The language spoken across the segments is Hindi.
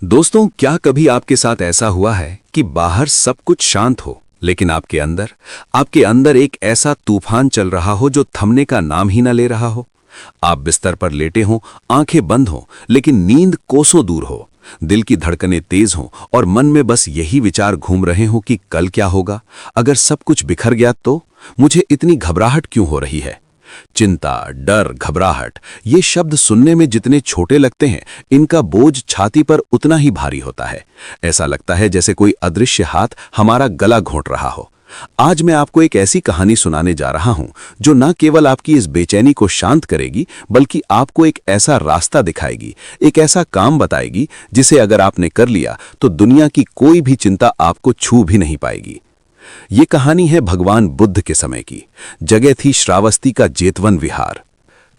दोस्तों, क्या कभी आपके साथ ऐसा हुआ है कि बाहर सब कुछ शांत हो, लेकिन आपके अंदर एक ऐसा तूफान चल रहा हो जो थमने का नाम ही न ले रहा हो। आप बिस्तर पर लेटे हों, आंखें बंद हों, लेकिन नींद कोसों दूर हो। दिल की धड़कनें तेज हों और मन में बस यही विचार घूम रहे हों कि कल क्या होगा, अगर सब कुछ बिखर गया तो। मुझे इतनी घबराहट क्यों हो रही है? चिंता, डर, घबराहट, ये शब्द सुनने में जितने छोटे लगते हैं, इनका बोझ छाती पर उतना ही भारी होता है। ऐसा लगता है जैसे कोई अदृश्य हाथ हमारा गला घोंट रहा हो। आज मैं आपको एक ऐसी कहानी सुनाने जा रहा हूं जो न केवल आपकी इस बेचैनी को शांत करेगी, बल्कि आपको एक ऐसा रास्ता दिखाएगी, एक ऐसा काम बताएगी जिसे अगर आपने कर लिया तो दुनिया की कोई भी चिंता आपको छू भी नहीं पाएगी। ये कहानी है भगवान बुद्ध के समय की। जगह थी श्रावस्ती का जेतवन विहार।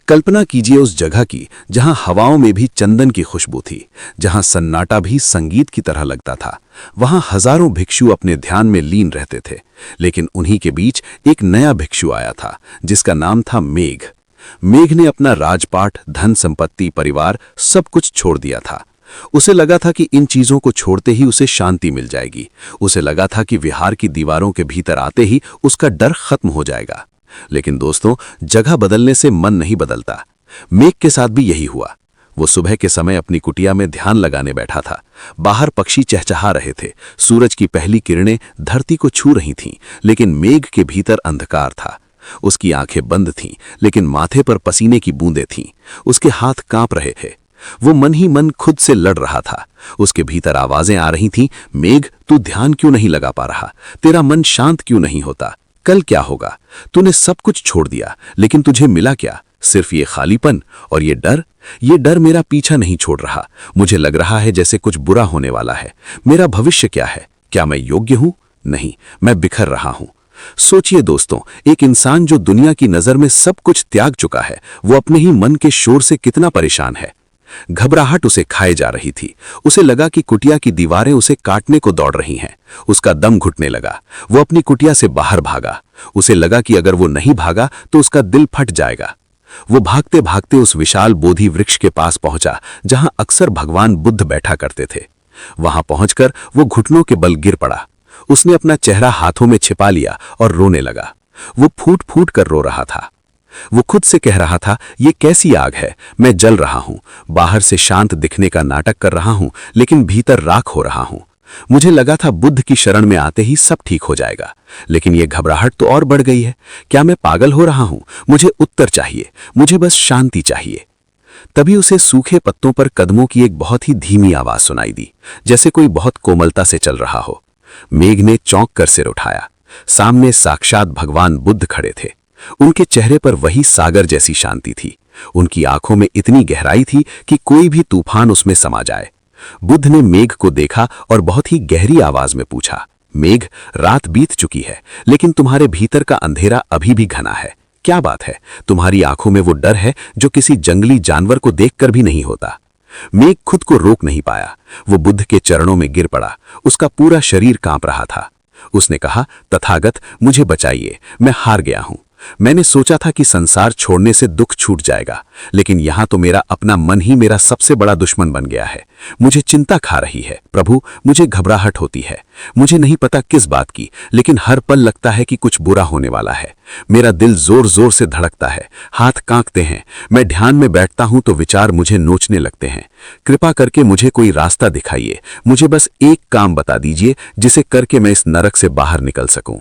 कल्पना कीजिए उस जगह की जहां हवाओं में भी चंदन की खुशबू थी, जहां सन्नाटा भी संगीत की तरह लगता था। वहां हजारों भिक्षु अपने ध्यान में लीन रहते थे, लेकिन उन्हीं के बीच एक नया भिक्षु आया था जिसका नाम था मेघ। मेघ ने अपना राजपाट, धन संपत्ति, परिवार सब कुछ छोड़ दिया था। उसे लगा था कि इन चीजों को छोड़ते ही उसे शांति मिल जाएगी। उसे लगा था कि विहार की दीवारों के भीतर आते ही उसका डर खत्म हो जाएगा। लेकिन दोस्तों, जगह बदलने से मन नहीं बदलता। मेघ के साथ भी यही हुआ। वो सुबह के समय अपनी कुटिया में ध्यान लगाने बैठा था। बाहर पक्षी चहचहा रहे थे, सूरज की पहली किरणें धरती को छू रही थीं, लेकिन मेघ के भीतर अंधकार था। उसकी आंखें बंद थीं, लेकिन माथे पर पसीने की बूंदें थीं। उसके हाथ कांप रहे थे। वो मन ही मन खुद से लड़ रहा था। उसके भीतर आवाजें आ रही थीं, मेघ, तू ध्यान क्यों नहीं लगा पा रहा? तेरा मन शांत क्यों नहीं होता? कल क्या होगा? तूने सब कुछ छोड़ दिया, लेकिन तुझे मिला क्या? सिर्फ ये खालीपन और ये डर। ये डर मेरा पीछा नहीं छोड़ रहा। मुझे लग रहा है जैसे कुछ बुरा होने वाला है। मेरा भविष्य क्या है? क्या मैं योग्य हूं? नहीं, मैं बिखर रहा हूं। सोचिए दोस्तों, एक इंसान जो दुनिया की नजर में सब कुछ त्याग चुका है, वो अपने ही मन के शोर से कितना परेशान है। घबराहट उसे खाए जा रही थी। उसे लगा कि कुटिया की दीवारें उसे काटने को दौड़ रही हैं। उसका दम घुटने लगा। वो अपनी कुटिया से बाहर भागा। उसे लगा कि अगर वो नहीं भागा तो उसका दिल फट जाएगा। वो भागते भागते उस विशाल बोधि वृक्ष के पास पहुंचा जहां अक्सर भगवान बुद्ध बैठा करते थे। वहां पहुंचकर वो घुटनों के बल गिर पड़ा। उसने अपना चेहरा हाथों में छिपा लिया और रोने लगा। वो फूट फूट कर रो रहा था। वो खुद से कह रहा था, ये कैसी आग है? मैं जल रहा हूं। बाहर से शांत दिखने का नाटक कर रहा हूं, लेकिन भीतर राख हो रहा हूं। मुझे लगा था बुद्ध की शरण में आते ही सब ठीक हो जाएगा, लेकिन ये घबराहट तो और बढ़ गई है। क्या मैं पागल हो रहा हूं? मुझे उत्तर चाहिए। मुझे बस शांति चाहिए। तभी उसे सूखे पत्तों पर कदमों की एक बहुत ही धीमी आवाज सुनाई दी, जैसे कोई बहुत कोमलता से चल रहा हो। मेघ ने चौंक कर सिर उठाया। सामने साक्षात भगवान बुद्ध खड़े थे। उनके चेहरे पर वही सागर जैसी शांति थी। उनकी आंखों में इतनी गहराई थी कि कोई भी तूफान उसमें समा जाए। बुद्ध ने मेघ को देखा और बहुत ही गहरी आवाज में पूछा, मेघ, रात बीत चुकी है, लेकिन तुम्हारे भीतर का अंधेरा अभी भी घना है। क्या बात है? तुम्हारी आंखों में वो डर है जो किसी जंगली जानवर को देखकर भी नहीं होता। मेघ खुद को रोक नहीं पाया। वो बुद्ध के चरणों में गिर पड़ा। उसका पूरा शरीर कांप रहा था। उसने कहा, तथागत, मुझे बचाइए। मैं हार गया हूं। मैंने सोचा था कि संसार छोड़ने से दुख छूट जाएगा, लेकिन यहां तो मेरा अपना मन ही मेरा सबसे बड़ा दुश्मन बन गया है। मुझे चिंता खा रही है प्रभु। मुझे घबराहट होती है। मुझे नहीं पता किस बात की, लेकिन हर पल लगता है कि कुछ बुरा होने वाला है। मेरा दिल जोर जोर से धड़कता है, हाथ कांपते हैं। मैं ध्यान में बैठता हूं तो विचार मुझे नोचने लगते हैं। कृपा करके मुझे कोई रास्ता दिखाइए। मुझे बस एक काम बता दीजिए जिसे करके मैं इस नरक से बाहर निकल सकूं।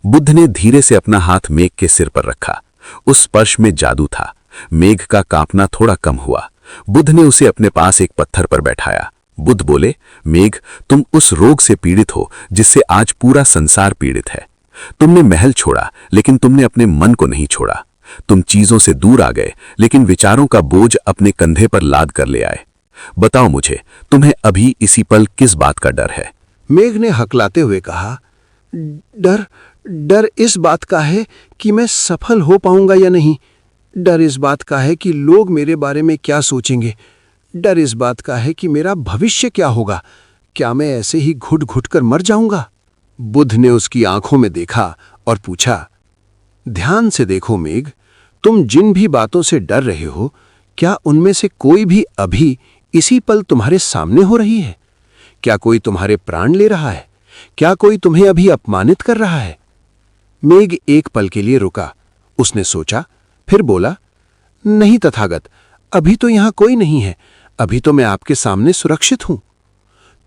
बुद्ध ने धीरे से अपना हाथ मेघ के सिर पर रखा। उस स्पर्श में जादू था। मेघ का कांपना थोड़ा कम हुआ। बुद्ध ने उसे अपने पास एक पत्थर पर बैठाया। बुद्ध बोले, मेघ, तुम उस रोग से पीड़ित हो जिससे आज पूरा संसार पीड़ित है। तुमने महल छोड़ा, लेकिन तुमने अपने मन को नहीं छोड़ा। तुम चीजों से दूर आ गए, लेकिन विचारों का बोझ अपने कंधे पर लाद कर ले आए। बताओ मुझे, तुम्हें अभी इसी पल किस बात का डर है? मेघ ने हकलाते हुए कहा, डर इस बात का है कि मैं सफल हो पाऊंगा या नहीं। डर इस बात का है कि लोग मेरे बारे में क्या सोचेंगे। डर इस बात का है कि मेरा भविष्य क्या होगा। क्या मैं ऐसे ही घुट घुट कर मर जाऊंगा? बुद्ध ने उसकी आंखों में देखा और पूछा, ध्यान से देखो मेघ, तुम जिन भी बातों से डर रहे हो, क्या उनमें से कोई भी अभी इसी पल तुम्हारे सामने हो रही है? क्या कोई तुम्हारे प्राण ले रहा है? क्या कोई तुम्हें अभी अपमानित कर रहा है? मेघ एक पल के लिए रुका। उसने सोचा, फिर बोला, नहीं तथागत, अभी तो यहां कोई नहीं है। अभी तो मैं आपके सामने सुरक्षित हूं।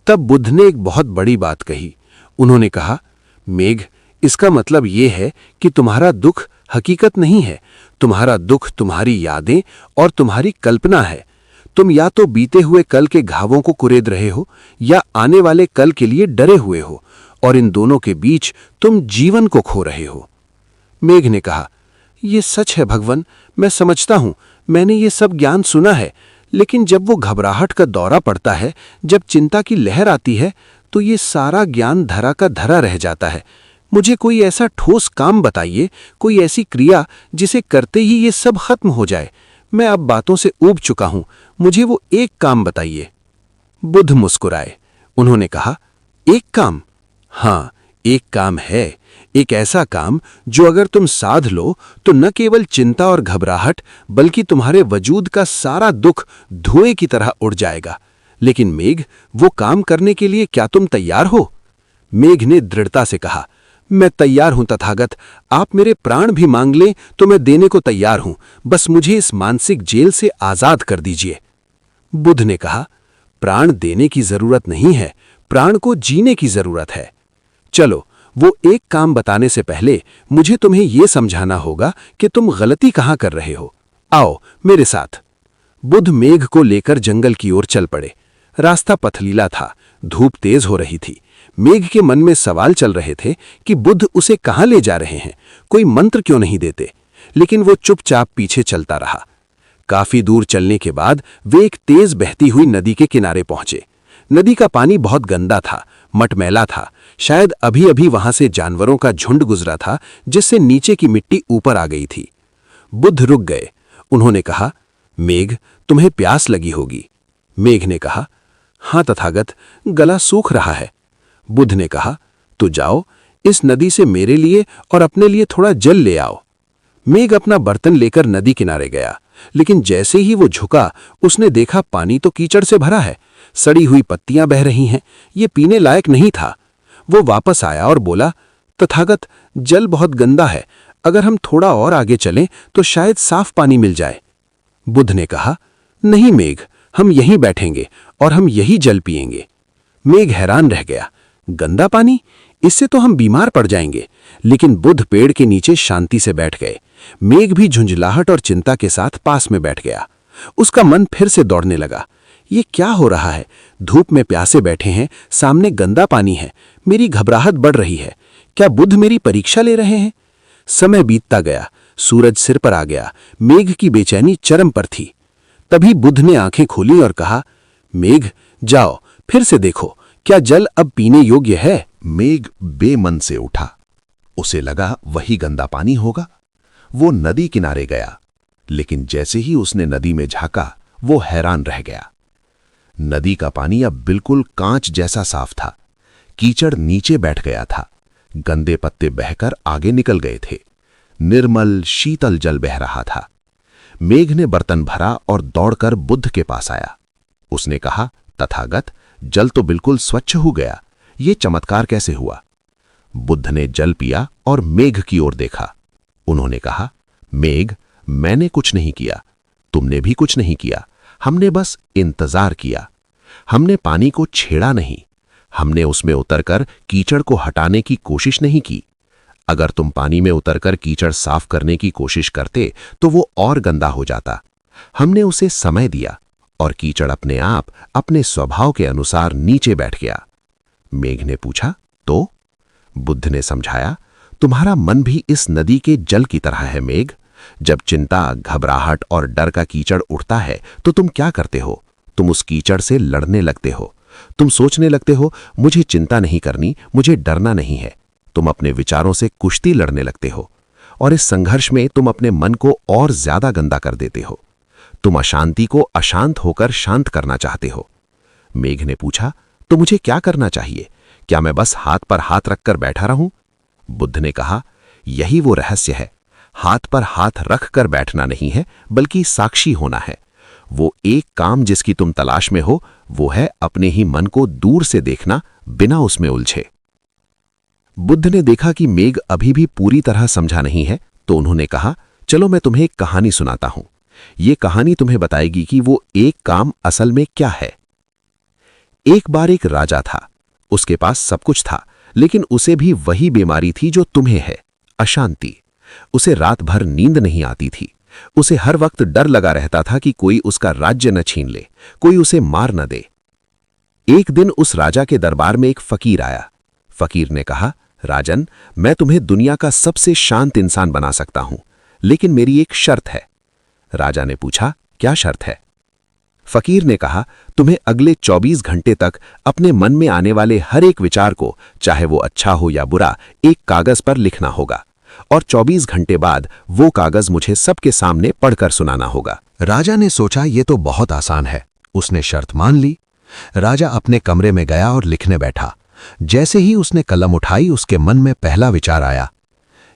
तब बुद्ध ने एक बहुत बड़ी बात कही। उन्होंने कहा, मेघ, इसका मतलब यह है कि तुम्हारा दुख हकीकत नहीं है। तुम्हारा दुख तुम्हारी यादें और तुम्हारी कल्पना है। तुम या तो बीते हुए कल के घावों को कुरेद रहे हो या आने वाले कल के लिए डरे हुए हो, और इन दोनों के बीच तुम जीवन को खो रहे हो। मेघ ने कहा, यह सच है भगवान, मैं समझता हूं, मैंने ये सब ज्ञान सुना है, लेकिन जब वो घबराहट का दौरा पड़ता है, जब चिंता की लहर आती है, तो ये सारा ज्ञान धरा का धरा रह जाता है। मुझे कोई ऐसा ठोस काम बताइए, कोई ऐसी क्रिया जिसे करते ही ये सब खत्म हो जाए। मैं अब बातों से ऊब चुका हूं, मुझे वो एक काम बताइए। बुद्ध मुस्कुराए। उन्होंने कहा, एक काम? हां, एक काम है। एक ऐसा काम जो अगर तुम साध लो तो न केवल चिंता और घबराहट, बल्कि तुम्हारे वजूद का सारा दुख धुएं की तरह उड़ जाएगा। लेकिन मेघ, वो काम करने के लिए क्या तुम तैयार हो? मेघ ने दृढ़ता से कहा, मैं तैयार हूं तथागत। आप मेरे प्राण भी मांग लें तो मैं देने को तैयार हूं। बस मुझे इस मानसिक जेल से आजाद कर दीजिए। बुद्ध ने कहा, प्राण देने की जरूरत नहीं है, प्राण को जीने की जरूरत है। चलो, वो एक काम बताने से पहले मुझे तुम्हें यह समझाना होगा कि तुम गलती कहां कर रहे हो। आओ मेरे साथ। बुद्ध मेघ को लेकर जंगल की ओर चल पड़े। रास्ता पथरीला था, धूप तेज हो रही थी। मेघ के मन में सवाल चल रहे थे कि बुद्ध उसे कहां ले जा रहे हैं, कोई मंत्र क्यों नहीं देते। लेकिन वो चुपचाप पीछे चलता रहा। काफी दूर चलने के बाद वे एक तेज बहती हुई नदी के किनारे पहुंचे। नदी का पानी बहुत गंदा था, मटमैला था। शायद अभी अभी वहां से जानवरों का झुंड गुजरा था, जिससे नीचे की मिट्टी ऊपर आ गई थी। बुद्ध रुक गए। उन्होंने कहा, मेघ, तुम्हें प्यास लगी होगी। मेघ ने कहा, हां तथागत, गला सूख रहा है। बुद्ध ने कहा, तो जाओ, इस नदी से मेरे लिए और अपने लिए थोड़ा जल ले आओ। मेघ अपना बर्तन लेकर नदी किनारे गया, लेकिन जैसे ही वो झुका, उसने देखा पानी तो कीचड़ से भरा है, सड़ी हुई पत्तियां बह रही हैं, ये पीने लायक नहीं था। वो वापस आया और बोला, तथागत, जल बहुत गंदा है, अगर हम थोड़ा और आगे चलें तो शायद साफ पानी मिल जाए। बुद्ध ने कहा, नहीं मेघ, हम यहीं बैठेंगे और हम यही जल पिएंगे। मेघ हैरान रह गया, गंदा पानी? इससे तो हम बीमार पड़ जाएंगे। लेकिन बुद्ध पेड़ के नीचे शांति से बैठ गए। मेघ भी झुंझलाहट और चिंता के साथ पास में बैठ गया। उसका मन फिर से दौड़ने लगा। ये क्या हो रहा है? धूप में प्यासे बैठे हैं, सामने गंदा पानी है, मेरी घबराहट बढ़ रही है। क्या बुद्ध मेरी परीक्षा ले रहे हैं? समय बीतता गया, सूरज सिर पर आ गया, मेघ की बेचैनी चरम पर थी। तभी बुद्ध ने आंखें खोली और कहा, मेघ, जाओ, फिर से देखो, क्या जल अब पीने योग्य है? मेघ बेमन से उठा। उसे लगा वही गंदा पानी होगा। वो नदी किनारे गया, लेकिन जैसे ही उसने नदी में झांका, वो हैरान रह गया। नदी का पानी अब बिल्कुल कांच जैसा साफ था। कीचड़ नीचे बैठ गया था, गंदे पत्ते बहकर आगे निकल गए थे। निर्मल शीतल जल बह रहा था। मेघ ने बर्तन भरा और दौड़कर बुद्ध के पास आया। उसने कहा, तथागत, जल तो बिल्कुल स्वच्छ हो गया, ये चमत्कार कैसे हुआ? बुद्ध ने जल पिया और मेघ की ओर देखा। उन्होंने कहा, मेघ, मैंने कुछ नहीं किया, तुमने भी कुछ नहीं किया, हमने बस इंतजार किया। हमने पानी को छेड़ा नहीं, हमने उसमें उतरकर कीचड़ को हटाने की कोशिश नहीं की। अगर तुम पानी में उतरकर कीचड़ साफ करने की कोशिश करते तो वो और गंदा हो जाता। हमने उसे समय दिया और कीचड़ अपने आप अपने स्वभाव के अनुसार नीचे बैठ गया। मेघ ने पूछा, तो? बुद्ध ने समझाया, तुम्हारा मन भी इस नदी के जल की तरह है मेघ। जब चिंता, घबराहट और डर का कीचड़ उठता है तो तुम क्या करते हो? तुम उस कीचड़ से लड़ने लगते हो। तुम सोचने लगते हो, मुझे चिंता नहीं करनी, मुझे डरना नहीं है। तुम अपने विचारों से कुश्ती लड़ने लगते हो और इस संघर्ष में तुम अपने मन को और ज्यादा गंदा कर देते हो। तुम अशांति को अशांत होकर शांत करना चाहते हो। मेघ ने पूछा, तो मुझे क्या करना चाहिए? क्या मैं बस हाथ पर हाथ रखकर बैठा रहूं? बुद्ध ने कहा, यही वो रहस्य है। हाथ पर हाथ रखकर बैठना नहीं है, बल्कि साक्षी होना है। वो एक काम जिसकी तुम तलाश में हो, वो है अपने ही मन को दूर से देखना, बिना उसमें उलझे। बुद्ध ने देखा कि मेघ अभी भी पूरी तरह समझा नहीं है, तो उन्होंने कहा, चलो मैं तुम्हें एक कहानी सुनाता हूं। ये कहानी तुम्हें बताएगी कि वो एक काम असल में क्या है। एक बार एक राजा था। उसके पास सब कुछ था, लेकिन उसे भी वही बीमारी थी जो तुम्हें है, अशांति। उसे रात भर नींद नहीं आती थी। उसे हर वक्त डर लगा रहता था कि कोई उसका राज्य न छीन ले, कोई उसे मार न दे। एक दिन उस राजा के दरबार में एक फकीर आया। फकीर ने कहा, राजन, मैं तुम्हें दुनिया का सबसे शांत इंसान बना सकता हूं, लेकिन मेरी एक शर्त है। राजा ने पूछा, क्या शर्त है? फकीर ने कहा, तुम्हें अगले 24 घंटे तक अपने मन में आने वाले हर एक विचार को, चाहे वो अच्छा हो या बुरा, एक कागज पर लिखना होगा, और 24 घंटे बाद वो कागज मुझे सबके सामने पढ़कर सुनाना होगा। राजा ने सोचा ये तो बहुत आसान है। उसने शर्त मान ली। राजा अपने कमरे में गया और लिखने बैठा। जैसे ही उसने कलम उठाई, उसके मन में पहला विचार आया,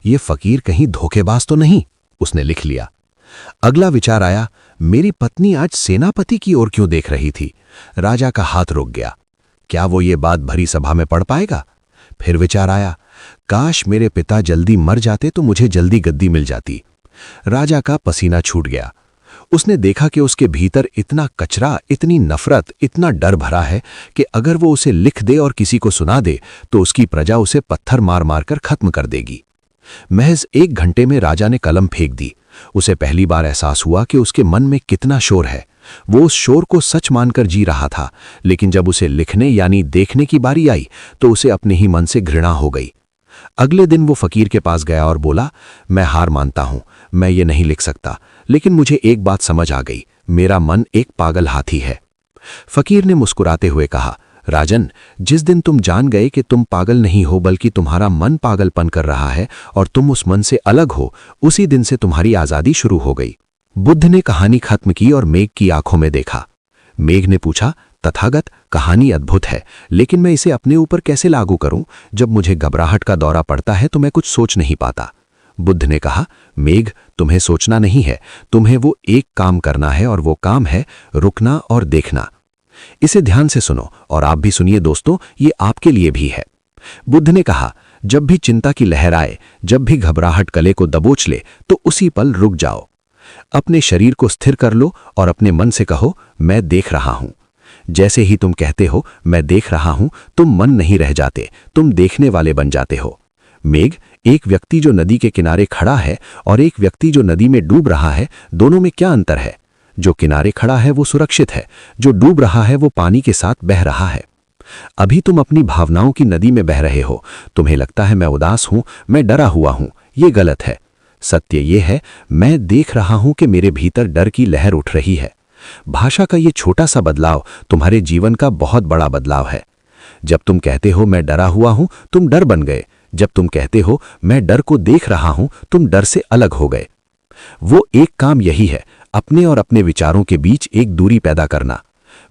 ये फकीर कहीं धोखेबाज तो नहीं। उसने लिख लिया। अगला विचार आया, मेरी पत्नी आज सेनापति की ओर क्यों देख रही थी? राजा का हाथ रुक गया। क्या वो ये बात भरी सभा में पढ़ पाएगा? फिर विचार आया, काश मेरे पिता जल्दी मर जाते तो मुझे जल्दी गद्दी मिल जाती। राजा का पसीना छूट गया। उसने देखा कि उसके भीतर इतना कचरा, इतनी नफरत, इतना डर भरा है कि अगर वो उसे लिख दे और किसी को सुना दे तो उसकी प्रजा उसे पत्थर मार मार कर खत्म कर देगी। महज 1 घंटे में राजा ने कलम फेंक दी। उसे पहली बार एहसास हुआ कि उसके मन में कितना शोर है। वो उस शोर को सच मानकर जी रहा था, लेकिन जब उसे लिखने यानी देखने की बारी आई तो उसे अपने ही मन से घृणा हो गई। अगले दिन वो फकीर के पास गया और बोला, मैं हार मानता हूं, मैं ये नहीं लिख सकता, लेकिन मुझे एक बात समझ आ गई, मेरा मन एक पागल हाथी है। फकीर ने मुस्कुराते हुए कहा, राजन, जिस दिन तुम जान गए कि तुम पागल नहीं हो बल्कि तुम्हारा मन पागलपन कर रहा है और तुम उस मन से अलग हो, उसी दिन से तुम्हारी आजादी शुरू हो गई। बुद्ध ने कहानी खत्म की और मेघ की आंखों में देखा। मेघ ने पूछा, तथागत, कहानी अद्भुत है, लेकिन मैं इसे अपने ऊपर कैसे लागू करूं? जब मुझे घबराहट का दौरा पड़ता है तो मैं कुछ सोच नहीं पाता। बुद्ध ने कहा, मेघ, तुम्हें सोचना नहीं है, तुम्हें वो एक काम करना है और वो काम है रुकना और देखना। इसे ध्यान से सुनो और आप भी सुनिए दोस्तों, ये आपके लिए भी है। बुद्ध ने कहा, जब भी चिंता की लहर आए, जब भी घबराहट गले को दबोच ले, तो उसी पल रुक जाओ। अपने शरीर को स्थिर कर लो और अपने मन से कहो, मैं देख रहा हूं। जैसे ही तुम कहते हो मैं देख रहा हूं, तुम मन नहीं रह जाते, तुम देखने वाले बन जाते हो। मेघ, एक व्यक्ति जो नदी के किनारे खड़ा है और एक व्यक्ति जो नदी में डूब रहा है, दोनों में क्या अंतर है? जो किनारे खड़ा है वो सुरक्षित है, जो डूब रहा है वो पानी के साथ बह रहा है। अभी तुम अपनी भावनाओं की नदी में बह रहे हो। तुम्हें लगता है मैं उदास हूं, मैं डरा हुआ हूं। ये गलत है। सत्य ये है, मैं देख रहा हूं कि मेरे भीतर डर की लहर उठ रही है। भाषा का ये छोटा सा बदलाव तुम्हारे जीवन का बहुत बड़ा बदलाव है। जब तुम कहते हो मैं डरा हुआ हूं, तुम डर बन गए। जब तुम कहते हो मैं डर को देख रहा हूं, तुम डर से अलग हो गए। वो एक काम यही है, अपने और अपने विचारों के बीच एक दूरी पैदा करना।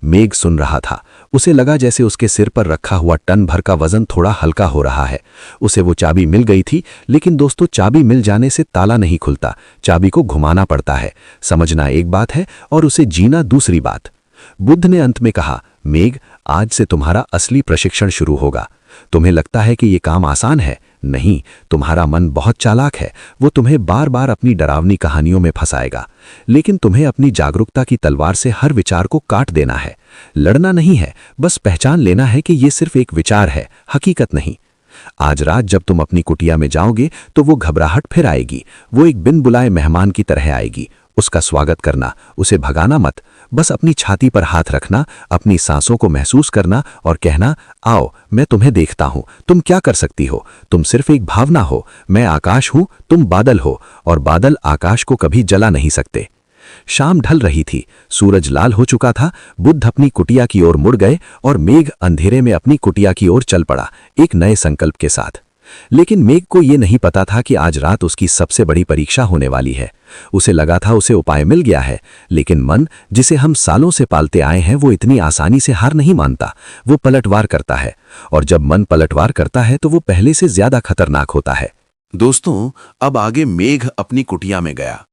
मेघ सुन रहा था। उसे लगा जैसे उसके सिर पर रखा हुआ टन भर का वजन थोड़ा हल्का हो रहा है। उसे वो चाबी मिल गई थी, लेकिन दोस्तों, चाबी मिल जाने से ताला नहीं खुलता, चाबी को घुमाना पड़ता है। समझना एक बात है और उसे जीना दूसरी बात। बुद्ध ने अंत में कहा, मेघ, आज से तुम्हारा असली प्रशिक्षण शुरू होगा। तुम्हें लगता है कि ये काम आसान है? नहीं, तुम्हारा मन बहुत चालाक है। वो तुम्हें बार बार अपनी डरावनी कहानियों में फंसाएगा, लेकिन तुम्हें अपनी जागरूकता की तलवार से हर विचार को काट देना है। लड़ना नहीं है, बस पहचान लेना है कि ये सिर्फ एक विचार है, हकीकत नहीं। आज रात जब तुम अपनी कुटिया में जाओगे तो वो घबराहट फिर आएगी। वो एक बिन बुलाए मेहमान की तरह आएगी। उसका स्वागत करना, उसे भगाना मत। बस अपनी छाती पर हाथ रखना, अपनी सांसों को महसूस करना और कहना, आओ, मैं तुम्हें देखता हूं, तुम क्या कर सकती हो। तुम सिर्फ एक भावना हो। मैं आकाश हूं, तुम बादल हो, और बादल आकाश को कभी जला नहीं सकते। शाम ढल रही थी, सूरज लाल हो चुका था। बुद्ध अपनी कुटिया की ओर मुड़ गए और मेघ अंधेरे में अपनी कुटिया की ओर चल पड़ा, एक नए संकल्प के साथ। लेकिन मेघ को यह नहीं पता था कि आज रात उसकी सबसे बड़ी परीक्षा होने वाली है। उसे लगा था उसे उपाय मिल गया है, लेकिन मन, जिसे हम सालों से पालते आए हैं, वो इतनी आसानी से हार नहीं मानता। वो पलटवार करता है, और जब मन पलटवार करता है तो वो पहले से ज्यादा खतरनाक होता है। दोस्तों, अब आगे मेघ अपनी कुटिया में गया।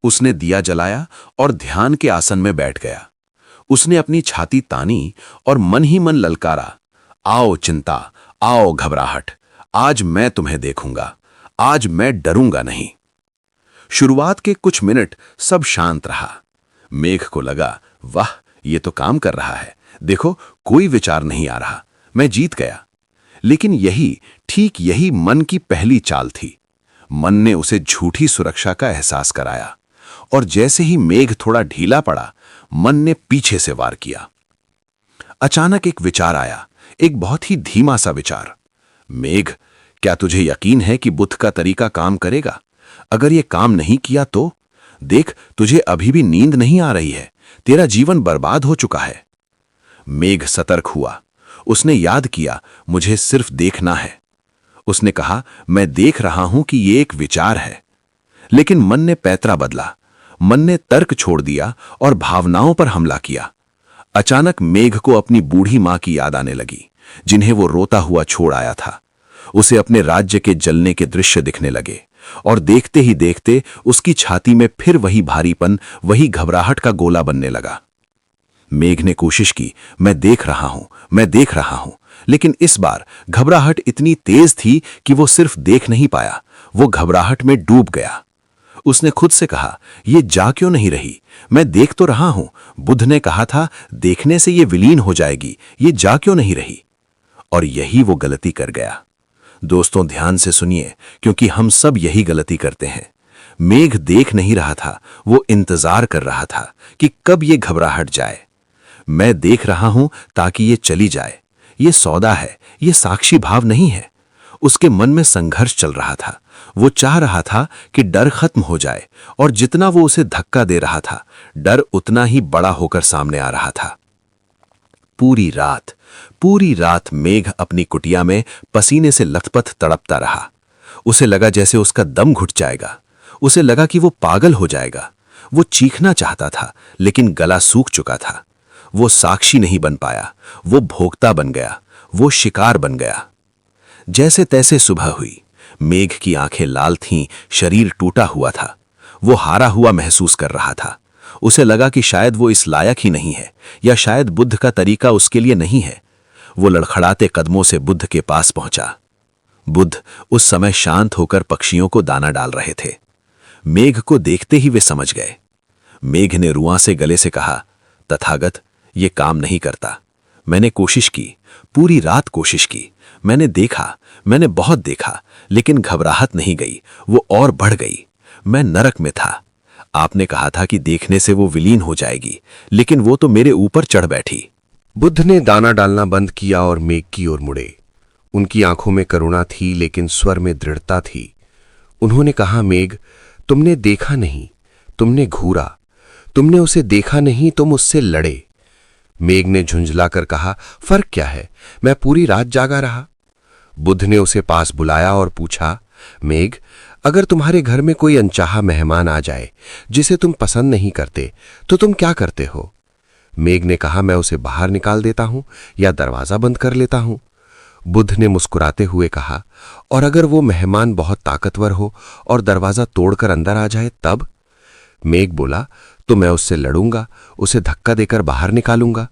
उसने दिया जलाया और ध्यान के आसन में बैठ गया। उसने अपनी छाती तानी और मन ही मन ललकारा, आओ चिंता, आओ घबराहट, आज मैं तुम्हें देखूंगा, आज मैं डरूंगा नहीं। शुरुआत के कुछ मिनट सब शांत रहा। मेघ को लगा, वाह, ये तो काम कर रहा है, देखो कोई विचार नहीं आ रहा, मैं जीत गया। लेकिन ठीक यही मन की पहली चाल थी। मन ने उसे झूठी सुरक्षा का एहसास कराया, और जैसे ही मेघ थोड़ा ढीला पड़ा, मन ने पीछे से वार किया। अचानक एक विचार आया, एक बहुत ही धीमा सा विचार। मेघ, क्या तुझे यकीन है कि बुद्ध का तरीका काम करेगा? अगर ये काम नहीं किया तो देख, तुझे अभी भी नींद नहीं आ रही है, तेरा जीवन बर्बाद हो चुका है। मेघ सतर्क हुआ। उसने याद किया, मुझे सिर्फ देखना है। उसने कहा, मैं देख रहा हूं कि ये एक विचार है। लेकिन मन ने पैतरा बदला। मन ने तर्क छोड़ दिया और भावनाओं पर हमला किया। अचानक मेघ को अपनी बूढ़ी मां की याद आने लगी, जिन्हें वो रोता हुआ छोड़ आया था। उसे अपने राज्य के जलने के दृश्य दिखने लगे, और देखते ही देखते उसकी छाती में फिर वही भारीपन, वही घबराहट का गोला बनने लगा। मेघ ने कोशिश की, मैं देख रहा हूं, मैं देख रहा हूं, लेकिन इस बार घबराहट इतनी तेज थी कि वो सिर्फ देख नहीं पाया, वो घबराहट में डूब गया। उसने खुद से कहा, ये जा क्यों नहीं रही? मैं देख तो रहा हूं, बुद्ध ने कहा था देखने से ये विलीन हो जाएगी, ये जा क्यों नहीं रही? और यही वो गलती कर गया। दोस्तों, ध्यान से सुनिए, क्योंकि हम सब यही गलती करते हैं। मेघ देख नहीं रहा था, वो इंतजार कर रहा था कि कब ये घबराहट जाए। मैं देख रहा हूं ताकि ये चली जाए, ये सौदा है, ये साक्षी भाव नहीं है। उसके मन में संघर्ष चल रहा था। वो चाह रहा था कि डर खत्म हो जाए, और जितना वो उसे धक्का दे रहा था, डर उतना ही बड़ा होकर सामने आ रहा था। पूरी रात मेघ अपनी कुटिया में पसीने से लथपथ तड़पता रहा। उसे लगा जैसे उसका दम घुट जाएगा। उसे लगा कि वो पागल हो जाएगा। वो चीखना चाहता था, लेकिन गला सूख चुका था। वो साक्षी नहीं बन पाया, वो भोक्ता बन गया, वो शिकार बन गया। जैसे तैसे सुबह हुई। मेघ की आंखें लाल थीं, शरीर टूटा हुआ था। वो हारा हुआ महसूस कर रहा था। उसे लगा कि शायद वो इस लायक ही नहीं है, या शायद बुद्ध का तरीका उसके लिए नहीं है। वो लड़खड़ाते कदमों से बुद्ध के पास पहुंचा। बुद्ध उस समय शांत होकर पक्षियों को दाना डाल रहे थे। मेघ को देखते ही वे समझ गए। मेघ ने रुआं से गले से कहा, तथागत, ये काम नहीं करता। मैंने कोशिश की, पूरी रात कोशिश की, मैंने देखा, मैंने बहुत देखा, लेकिन घबराहट नहीं गई, वो और बढ़ गई। मैं नरक में था। आपने कहा था कि देखने से वो विलीन हो जाएगी, लेकिन वो तो मेरे ऊपर चढ़ बैठी। बुद्ध ने दाना डालना बंद किया और मेघ की ओर मुड़े। उनकी आंखों में करुणा थी, लेकिन स्वर में दृढ़ता थी। उन्होंने कहा, मेघ, तुमने देखा नहीं, तुमने घूरा। तुमने उसे देखा नहीं, तुम उससे लड़े। मेघ ने झुंझलाकर कहा, फर्क क्या है, मैं पूरी रात जागा रहा। बुद्ध ने उसे पास बुलाया और पूछा, मेघ, अगर तुम्हारे घर में कोई अनचाहा मेहमान आ जाए जिसे तुम पसंद नहीं करते, तो तुम क्या करते हो? मेघ ने कहा, मैं उसे बाहर निकाल देता हूं या दरवाजा बंद कर लेता हूं। बुद्ध ने मुस्कुराते हुए कहा, और अगर वो मेहमान बहुत ताकतवर हो और दरवाजा तोड़कर अंदर आ जाए तब? मेघ बोला, तो मैं उससे लड़ूंगा, उसे धक्का देकर बाहर निकालूंगा।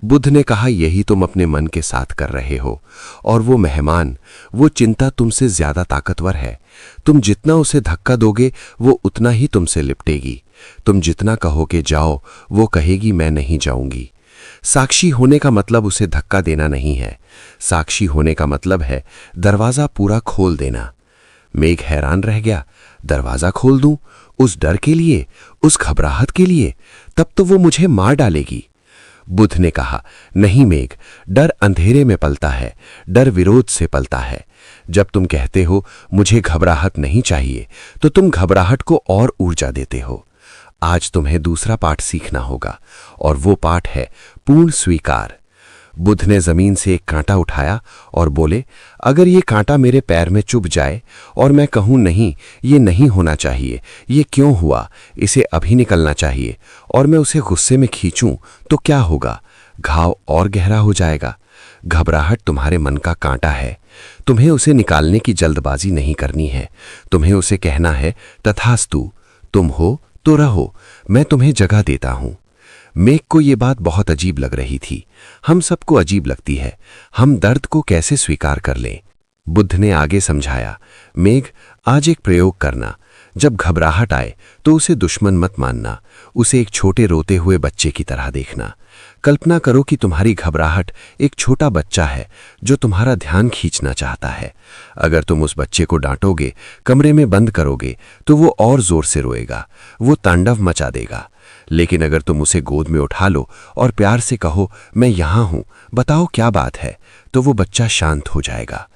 बुद्ध ने कहा, यही तुम अपने मन के साथ कर रहे हो, और वो मेहमान, वो चिंता तुमसे ज्यादा ताकतवर है। तुम जितना उसे धक्का दोगे, वो उतना ही तुमसे लिपटेगी। तुम जितना कहोगे जाओ, वो कहेगी मैं नहीं जाऊंगी। साक्षी होने का मतलब उसे धक्का देना नहीं है। साक्षी होने का मतलब है दरवाजा पूरा खोल देना। मेघ हैरान रह गया। दरवाजा खोल दूं? उस डर के लिए, उस घबराहट के लिए? तब तो वो मुझे मार डालेगी। बुद्ध ने कहा, नहीं मेघ, डर अंधेरे में पलता है, डर विरोध से पलता है। जब तुम कहते हो मुझे घबराहट नहीं चाहिए, तो तुम घबराहट को और ऊर्जा देते हो। आज तुम्हें दूसरा पाठ सीखना होगा, और वो पाठ है पूर्ण स्वीकार। बुद्ध ने जमीन से एक कांटा उठाया और बोले, अगर ये कांटा मेरे पैर में चुभ जाए और मैं कहूं नहीं, ये नहीं होना चाहिए, ये क्यों हुआ, इसे अभी निकलना चाहिए, और मैं उसे गुस्से में खींचूं, तो क्या होगा? घाव और गहरा हो जाएगा। घबराहट तुम्हारे मन का कांटा है। तुम्हें उसे निकालने की जल्दबाजी नहीं करनी है। तुम्हें उसे कहना है, तथास्तु, तुम हो तो रहो, मैं तुम्हें जगह देता हूं। मेघ को ये बात बहुत अजीब लग रही थी। हम सबको अजीब लगती है। हम दर्द को कैसे स्वीकार कर लें? बुद्ध ने आगे समझाया, मेघ, आज एक प्रयोग करना। जब घबराहट आए तो उसे दुश्मन मत मानना, उसे एक छोटे रोते हुए बच्चे की तरह देखना। कल्पना करो कि तुम्हारी घबराहट एक छोटा बच्चा है जो तुम्हारा ध्यान खींचना चाहता है। अगर तुम उस बच्चे को डांटोगे, कमरे में बंद करोगे, तो वो और जोर से रोएगा, वो तांडव मचा देगा। लेकिन अगर तुम उसे गोद में उठा लो और प्यार से कहो, मैं यहां हूं, बताओ क्या बात है, तो वो बच्चा शांत हो जाएगा।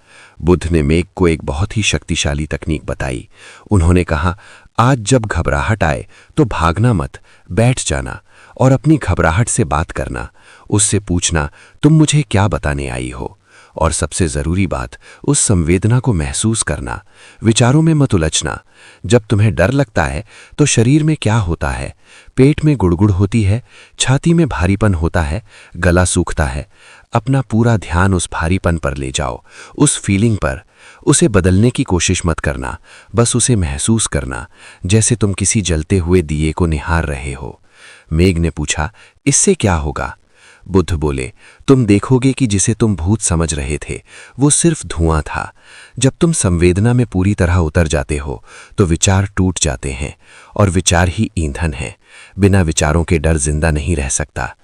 बुद्ध ने मेघ को एक बहुत ही शक्तिशाली तकनीक बताई। उन्होंने कहा, आज जब घबराहट आए तो भागना मत, बैठ जाना और अपनी घबराहट से बात करना। उससे पूछना, तुम मुझे क्या बताने आई हो? और सबसे जरूरी बात, उस संवेदना को महसूस करना। विचारों में मत उलझना। जब तुम्हें डर लगता है तो शरीर में क्या होता है? पेट में गुड़गुड़ होती है, छाती में भारीपन होता है, गला सूखता है। अपना पूरा ध्यान उस भारीपन पर ले जाओ, उस फीलिंग पर। उसे बदलने की कोशिश मत करना, बस उसे महसूस करना, जैसे तुम किसी जलते हुए दिए को निहार रहे हो। मेघ ने पूछा, इससे क्या होगा? बुद्ध बोले, तुम देखोगे कि जिसे तुम भूत समझ रहे थे वो सिर्फ धुआं था। जब तुम संवेदना में पूरी तरह उतर जाते हो तो विचार टूट जाते हैं, और विचार ही ईंधन है। बिना विचारों के डर जिंदा नहीं रह सकता।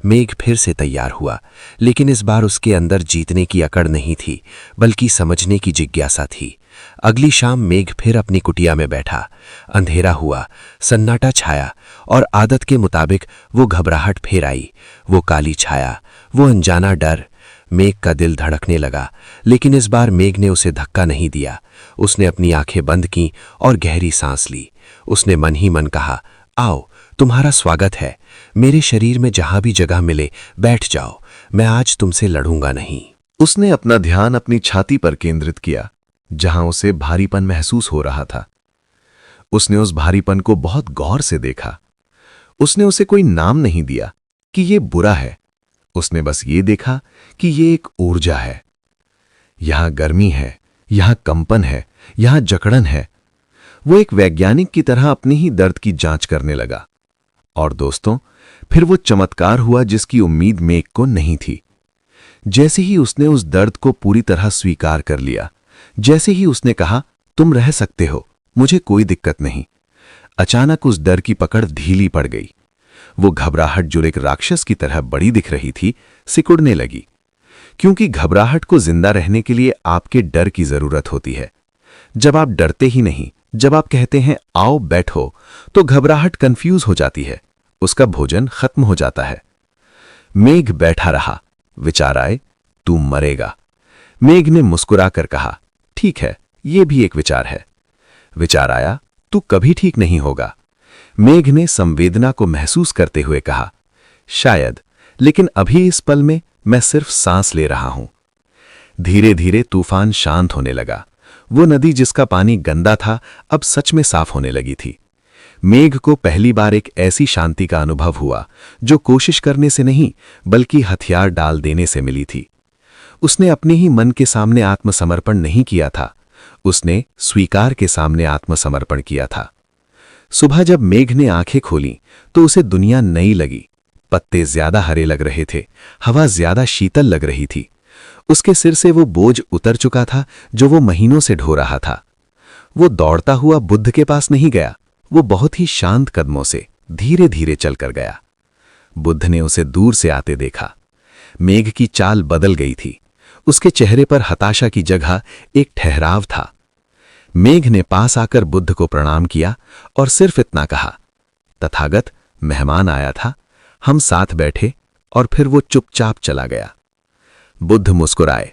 मेघ फिर से तैयार हुआ, लेकिन इस बार उसके अंदर जीतने की अकड़ नहीं थी, बल्कि समझने की जिज्ञासा थी। अगली शाम मेघ फिर अपनी कुटिया में बैठा। अंधेरा हुआ, सन्नाटा छाया, और आदत के मुताबिक वो घबराहट फिर आई। वो काली छाया, वो अनजाना डर। मेघ का दिल धड़कने लगा, लेकिन इस बार मेघ ने उसे धक्का नहीं दिया। उसने अपनी आंखें बंद की और गहरी सांस ली। उसने मन ही मन कहा, आओ, तुम्हारा स्वागत है। मेरे शरीर में जहां भी जगह मिले बैठ जाओ, मैं आज तुमसे लड़ूंगा नहीं। उसने अपना ध्यान अपनी छाती पर केंद्रित किया, जहां उसे भारीपन महसूस हो रहा था। उसने उस भारीपन को बहुत गौर से देखा। उसने उसे कोई नाम नहीं दिया कि ये बुरा है। उसने बस ये देखा कि ये एक ऊर्जा है। यहां गर्मी है, यहां कंपन है, यहां जकड़न है। वो एक वैज्ञानिक की तरह अपने ही दर्द की जांच करने लगा। और दोस्तों, फिर वो चमत्कार हुआ जिसकी उम्मीद मेघ को नहीं थी। जैसे ही उसने उस दर्द को पूरी तरह स्वीकार कर लिया, जैसे ही उसने कहा, तुम रह सकते हो, मुझे कोई दिक्कत नहीं, अचानक उस डर की पकड़ ढीली पड़ गई। वो घबराहट जो एक राक्षस की तरह बड़ी दिख रही थी, सिकुड़ने लगी। क्योंकि घबराहट को जिंदा रहने के लिए आपके डर की जरूरत होती है। जब आप डरते ही नहीं, जब आप कहते हैं आओ बैठो, तो घबराहट कंफ्यूज हो जाती है, उसका भोजन खत्म हो जाता है। मेघ बैठा रहा। विचार आए, तू मरेगा। मेघ ने मुस्कुराकर कहा, ठीक है, यह भी एक विचार है। विचार आया, तू कभी ठीक नहीं होगा। मेघ ने संवेदना को महसूस करते हुए कहा, शायद, लेकिन अभी इस पल में मैं सिर्फ सांस ले रहा हूं। धीरे धीरे तूफान शांत होने लगा। वो नदी जिसका पानी गंदा था, अब सच में साफ होने लगी थी। मेघ को पहली बार एक ऐसी शांति का अनुभव हुआ जो कोशिश करने से नहीं, बल्कि हथियार डाल देने से मिली थी। उसने अपने ही मन के सामने आत्मसमर्पण नहीं किया था, उसने स्वीकार के सामने आत्मसमर्पण किया था। सुबह जब मेघ ने आंखें खोलीं तो उसे दुनिया नई लगी। पत्ते ज्यादा हरे लग रहे थे, हवा ज्यादा शीतल लग रही थी। उसके सिर से वो बोझ उतर चुका था जो वो महीनों से ढो रहा था। वो दौड़ता हुआ बुद्ध के पास नहीं गया, वो बहुत ही शांत कदमों से धीरे धीरे चलकर गया। बुद्ध ने उसे दूर से आते देखा। मेघ की चाल बदल गई थी। उसके चेहरे पर हताशा की जगह एक ठहराव था। मेघ ने पास आकर बुद्ध को प्रणाम किया और सिर्फ इतना कहा, तथागत, मेहमान आया था, हम साथ बैठे, और फिर वो चुपचाप चला गया। बुद्ध मुस्कुराए,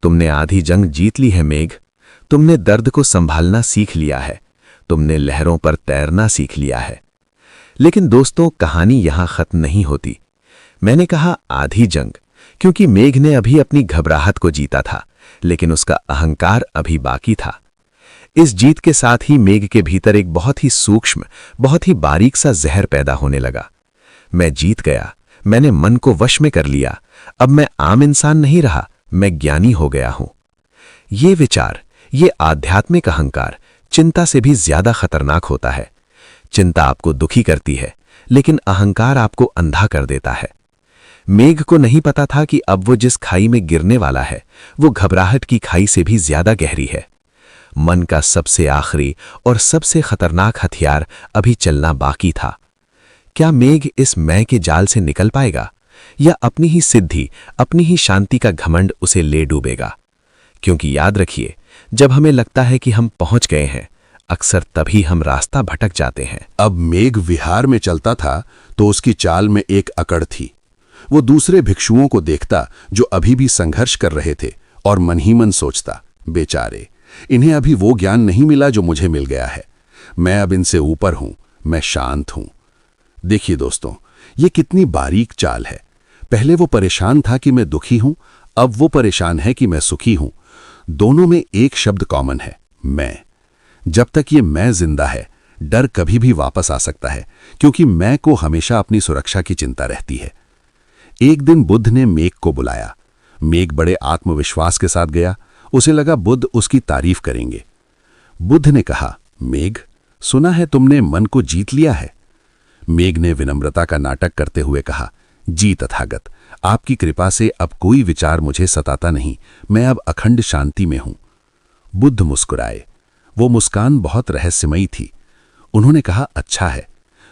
तुमने आधी जंग जीत ली है मेघ, तुमने दर्द को संभालना सीख लिया है, तुमने लहरों पर तैरना सीख लिया है। लेकिन दोस्तों, कहानी यहां खत्म नहीं होती। मैंने कहा आधी जंग, क्योंकि मेघ ने अभी अपनी घबराहट को जीता था, लेकिन उसका अहंकार अभी बाकी था। इस जीत के साथ ही मेघ के भीतर एक बहुत ही सूक्ष्म, बहुत ही बारीक सा जहर पैदा होने लगा। मैं जीत गया, मैंने मन को वश में कर लिया, अब मैं आम इंसान नहीं रहा, मैं ज्ञानी हो गया हूं। ये विचार, ये आध्यात्मिक अहंकार चिंता से भी ज्यादा खतरनाक होता है। चिंता आपको दुखी करती है, लेकिन अहंकार आपको अंधा कर देता है। मेघ को नहीं पता था कि अब वो जिस खाई में गिरने वाला है वो घबराहट की खाई से भी ज्यादा गहरी है। मन का सबसे आखिरी और सबसे खतरनाक हथियार अभी चलना बाकी था। क्या मेघ इस मैं के जाल से निकल पाएगा, या अपनी ही सिद्धि, अपनी ही शांति का घमंड उसे ले डूबेगा? क्योंकि याद रखिए, जब हमें लगता है कि हम पहुंच गए हैं, अक्सर तभी हम रास्ता भटक जाते हैं। अब मेघ विहार में चलता था तो उसकी चाल में एक अकड़ थी। वो दूसरे भिक्षुओं को देखता जो अभी भी संघर्ष कर रहे थे और मन ही मन सोचता, बेचारे, इन्हें अभी वो ज्ञान नहीं मिला जो मुझे मिल गया है। मैं अब इनसे ऊपर हूं, मैं शांत हूं। देखिए दोस्तों, ये कितनी बारीक चाल है। पहले वो परेशान था कि मैं दुखी हूं, अब वो परेशान है कि मैं सुखी हूं। दोनों में एक शब्द कॉमन है, मैं। जब तक ये मैं जिंदा है, डर कभी भी वापस आ सकता है, क्योंकि मैं को हमेशा अपनी सुरक्षा की चिंता रहती है। एक दिन बुद्ध ने मेघ को बुलाया। मेघ बड़े आत्मविश्वास के साथ गया। उसे लगा बुद्ध उसकी तारीफ करेंगे। बुद्ध ने कहा, मेघ, सुना है तुमने मन को जीत लिया है। मेघ ने विनम्रता का नाटक करते हुए कहा, जी तथागत, आपकी कृपा से अब कोई विचार मुझे सताता नहीं। मैं अब अखंड शांति में हूं। बुद्ध मुस्कुराए। वो मुस्कान बहुत रहस्यमयी थी। उन्होंने कहा, अच्छा है,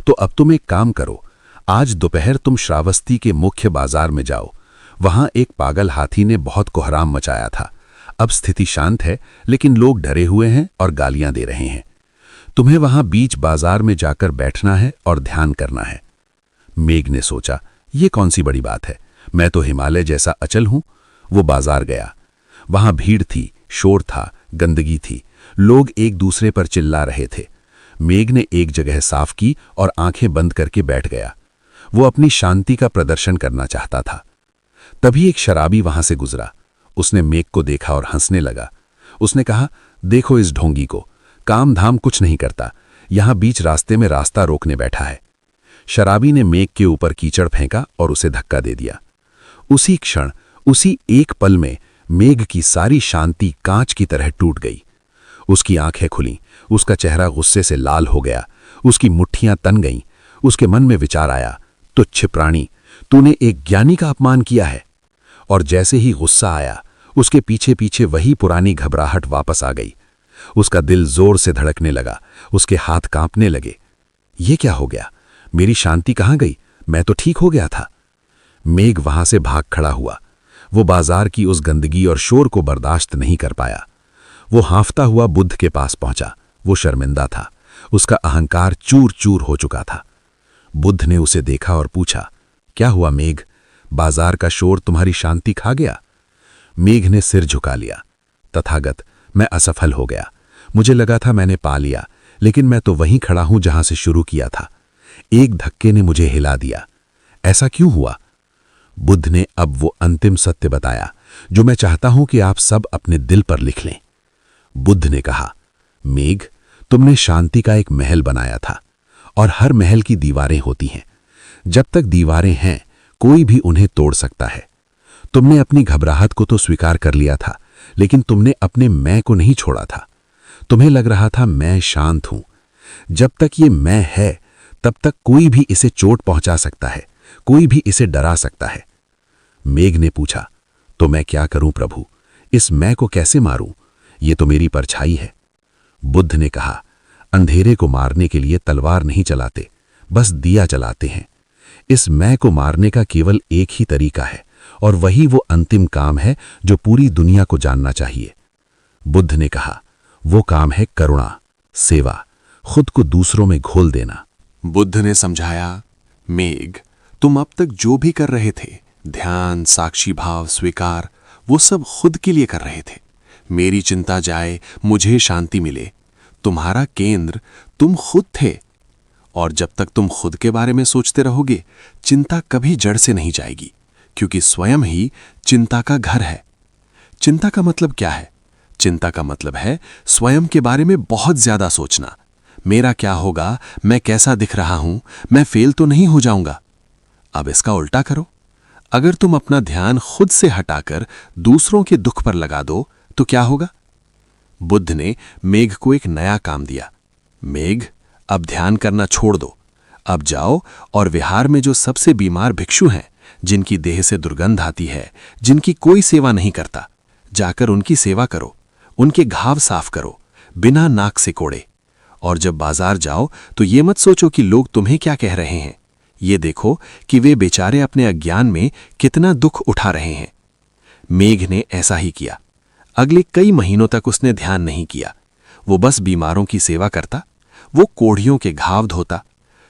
तो अब तुम एक काम करो। आज दोपहर तुम श्रावस्ती के मुख्य बाजार में जाओ। वहां एक पागल हाथी ने बहुत कोहराम मचाया था। अब स्थिति शांत है, लेकिन लोग डरे हुए हैं और गालियां दे रहे हैं। तुम्हें वहां बीच बाजार में जाकर बैठना है और ध्यान करना है। मेघ ने सोचा, ये कौन सी बड़ी बात है, मैं तो हिमालय जैसा अचल हूं। वो बाजार गया। वहां भीड़ थी, शोर था, गंदगी थी, लोग एक दूसरे पर चिल्ला रहे थे। मेघ ने एक जगह साफ की और आंखें बंद करके बैठ गया। वो अपनी शांति का प्रदर्शन करना चाहता था। तभी एक शराबी वहां से गुजरा। उसने मेघ को देखा और हंसने लगा। उसने कहा, देखो इस ढोंगी को, काम धाम कुछ नहीं करता, यहां बीच रास्ते में रास्ता रोकने बैठा है। शराबी ने मेघ के ऊपर कीचड़ फेंका और उसे धक्का दे दिया। उसी क्षण, उसी एक पल में मेघ की सारी शांति कांच की तरह टूट गई। उसकी आंखें खुलीं, उसका चेहरा गुस्से से लाल हो गया, उसकी मुट्ठियां तन गईं। उसके मन में विचार आया, तुच्छ प्राणी, तूने एक ज्ञानी का अपमान किया है। और जैसे ही गुस्सा आया, उसके पीछे पीछे वही पुरानी घबराहट वापस आ गई। उसका दिल जोर से धड़कने लगा, उसके हाथ कांपने लगे। ये क्या हो गया? मेरी शांति कहाँ गई? मैं तो ठीक हो गया था। मेघ वहां से भाग खड़ा हुआ। वो बाजार की उस गंदगी और शोर को बर्दाश्त नहीं कर पाया। वो हांफता हुआ बुद्ध के पास पहुंचा। वो शर्मिंदा था, उसका अहंकार चूर चूर हो चुका था। बुद्ध ने उसे देखा और पूछा, क्या हुआ मेघ? बाजार का शोर तुम्हारी शांति खा गया? मेघ ने सिर झुका लिया। तथागत, मैं असफल हो गया। मुझे लगा था मैंने पा लिया, लेकिन मैं तो वहीं खड़ा हूं जहां से शुरू किया था। एक धक्के ने मुझे हिला दिया। ऐसा क्यों हुआ? बुद्ध ने अब वो अंतिम सत्य बताया जो मैं चाहता हूं कि आप सब अपने दिल पर लिख लें। बुद्ध ने कहा, मेघ, तुमने शांति का एक महल बनाया था, और हर महल की दीवारें होती हैं। जब तक दीवारें हैं, कोई भी उन्हें तोड़ सकता है। तुमने अपनी घबराहट को तो स्वीकार कर लिया था, लेकिन तुमने अपने मैं को नहीं छोड़ा था। तुम्हें लग रहा था मैं शांत हूं। जब तक ये मैं है, तब तक कोई भी इसे चोट पहुंचा सकता है, कोई भी इसे डरा सकता है। मेघ ने पूछा, तो मैं क्या करूं प्रभु? इस मैं को कैसे मारूं? ये तो मेरी परछाई है। बुद्ध ने कहा, अंधेरे को मारने के लिए तलवार नहीं चलाते, बस दिया चलाते हैं। इस मैं को मारने का केवल एक ही तरीका है, और वही वो अंतिम काम है जो पूरी दुनिया को जानना चाहिए। बुद्ध ने कहा, वो काम है करुणा, सेवा, खुद को दूसरों में घोल देना। बुद्ध ने समझाया, मेघ, तुम अब तक जो भी कर रहे थे, ध्यान, साक्षी भाव, स्वीकार, वो सब खुद के लिए कर रहे थे। मेरी चिंता जाए, मुझे शांति मिले। तुम्हारा केंद्र तुम खुद थे, और जब तक तुम खुद के बारे में सोचते रहोगे, चिंता कभी जड़ से नहीं जाएगी, क्योंकि स्वयं ही चिंता का घर है। चिंता का मतलब क्या है? चिंता का मतलब है स्वयं के बारे में बहुत ज्यादा सोचना। मेरा क्या होगा? मैं कैसा दिख रहा हूं? मैं फेल तो नहीं हो जाऊंगा? अब इसका उल्टा करो। अगर तुम अपना ध्यान खुद से हटाकर दूसरों के दुख पर लगा दो, तो क्या होगा? बुद्ध ने मेघ को एक नया काम दिया। मेघ, अब ध्यान करना छोड़ दो। अब जाओ और विहार में जो सबसे बीमार भिक्षु हैं, जिनकी देह से दुर्गंध आती है, जिनकी कोई सेवा नहीं करता, जाकर उनकी सेवा करो, उनके घाव साफ करो, बिना नाक से कोड़े। और जब बाजार जाओ तो ये मत सोचो कि लोग तुम्हें क्या कह रहे हैं, ये देखो कि वे बेचारे अपने अज्ञान में कितना दुख उठा रहे हैं। मेघ ने ऐसा ही किया। अगले कई महीनों तक उसने ध्यान नहीं किया। वो बस बीमारों की सेवा करता, वो कोढ़ियों के घाव धोता।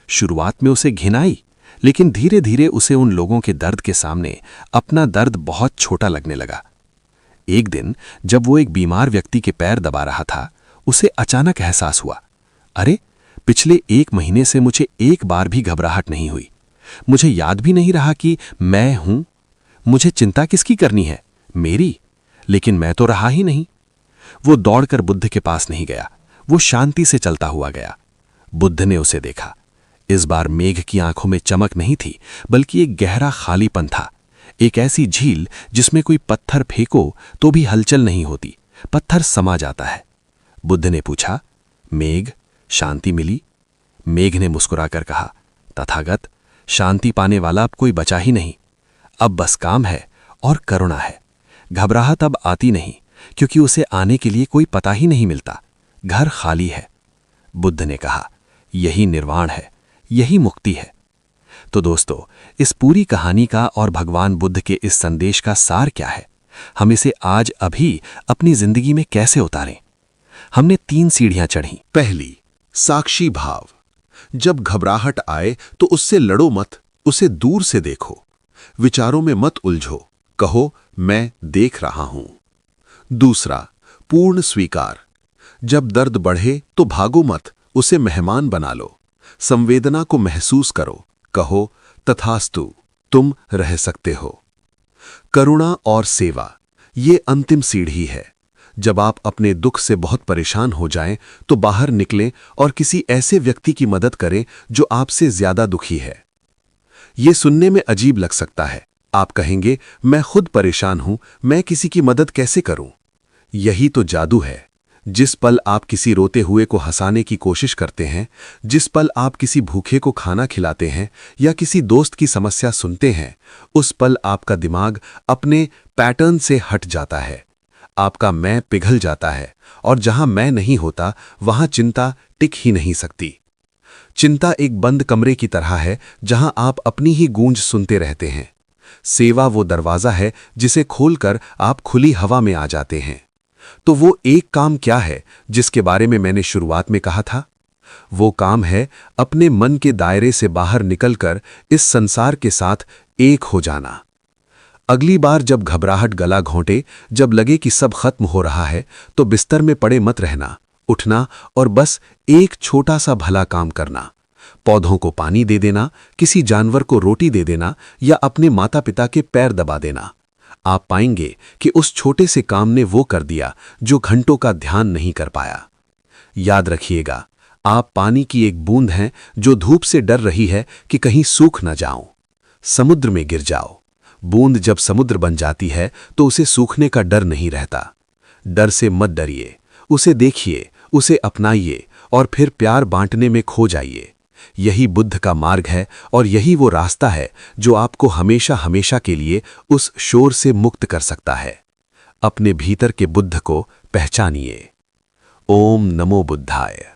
शुरुआत में उसे घिन आई, लेकिन धीरे धीरे उसे उन लोगों के दर्द के सामने अपना दर्द बहुत छोटा लगने लगा। एक दिन जब वो एक बीमार व्यक्ति के पैर दबा रहा था, उसे अचानक एहसास हुआ, अरे पिछले 1 महीने से मुझे एक बार भी घबराहट नहीं हुई। मुझे याद भी नहीं रहा कि मैं हूं। मुझे चिंता किसकी करनी है? मेरी। लेकिन मैं तो रहा ही नहीं। वो दौड़कर बुद्ध के पास नहीं गया, वो शांति से चलता हुआ गया। बुद्ध ने उसे देखा। इस बार मेघ की आंखों में चमक नहीं थी, बल्कि एक गहरा खालीपन था। एक ऐसी झील जिसमें कोई पत्थर फेंको तो भी हलचल नहीं होती, पत्थर समा जाता है। बुद्ध ने पूछा, मेघ, शांति मिली? मेघ ने मुस्कुराकर कहा, तथागत, शांति पाने वाला अब कोई बचा ही नहीं। अब बस काम है और करुणा है। घबराहट अब आती नहीं, क्योंकि उसे आने के लिए कोई पता ही नहीं मिलता। घर खाली है। बुद्ध ने कहा, यही निर्वाण है, यही मुक्ति है। तो दोस्तों, इस पूरी कहानी का और भगवान बुद्ध के इस संदेश का सार क्या है? हम इसे आज अभी अपनी जिंदगी में कैसे उतारें? हमने 3 सीढ़ियां चढ़ी। पहली, साक्षी भाव। जब घबराहट आए तो उससे लड़ो मत, उसे दूर से देखो। विचारों में मत उलझो, कहो मैं देख रहा हूं। दूसरा, पूर्ण स्वीकार। जब दर्द बढ़े तो भागो मत, उसे मेहमान बना लो। संवेदना को महसूस करो, कहो तथास्तु, तुम रह सकते हो। करुणा और सेवा, ये अंतिम सीढ़ी है। जब आप अपने दुख से बहुत परेशान हो जाएं, तो बाहर निकलें और किसी ऐसे व्यक्ति की मदद करें जो आपसे ज्यादा दुखी है। ये सुनने में अजीब लग सकता है। आप कहेंगे, मैं खुद परेशान हूं, मैं किसी की मदद कैसे करूं? यही तो जादू है। जिस पल आप किसी रोते हुए को हंसाने की कोशिश करते हैं, जिस पल आप किसी भूखे को खाना खिलाते हैं या किसी दोस्त की समस्या सुनते हैं, उस पल आपका दिमाग अपने पैटर्न से हट जाता है। आपका मैं पिघल जाता है और जहां मैं नहीं होता, वहां चिंता टिक ही नहीं सकती। चिंता एक बंद कमरे की तरह है जहां आप अपनी ही गूंज सुनते रहते हैं। सेवा वो दरवाजा है जिसे खोलकर आप खुली हवा में आ जाते हैं। तो वो एक काम क्या है जिसके बारे में मैंने शुरुआत में कहा था? वो काम है अपने मन के दायरे से बाहर निकलकर इस संसार के साथ एक हो जाना। अगली बार जब घबराहट गला घोंटे, जब लगे कि सब खत्म हो रहा है, तो बिस्तर में पड़े मत रहना, उठना और बस एक छोटा सा भला काम करना। पौधों को पानी दे देना, किसी जानवर को रोटी दे देना या अपने माता पिता के पैर दबा देना। आप पाएंगे कि उस छोटे से काम ने वो कर दिया जो घंटों का ध्यान नहीं कर पाया। याद रखिएगा, आप पानी की एक बूंद हैं जो धूप से डर रही है कि कहीं सूख न जाओ। समुद्र में गिर जाओ। बूंद जब समुद्र बन जाती है तो उसे सूखने का डर नहीं रहता। डर से मत डरिए, उसे देखिए, उसे अपनाइए और फिर प्यार बांटने में खो जाइए। यही बुद्ध का मार्ग है और यही वो रास्ता है जो आपको हमेशा हमेशा के लिए उस शोर से मुक्त कर सकता है। अपने भीतर के बुद्ध को पहचानिए। ओम नमो बुद्धाय।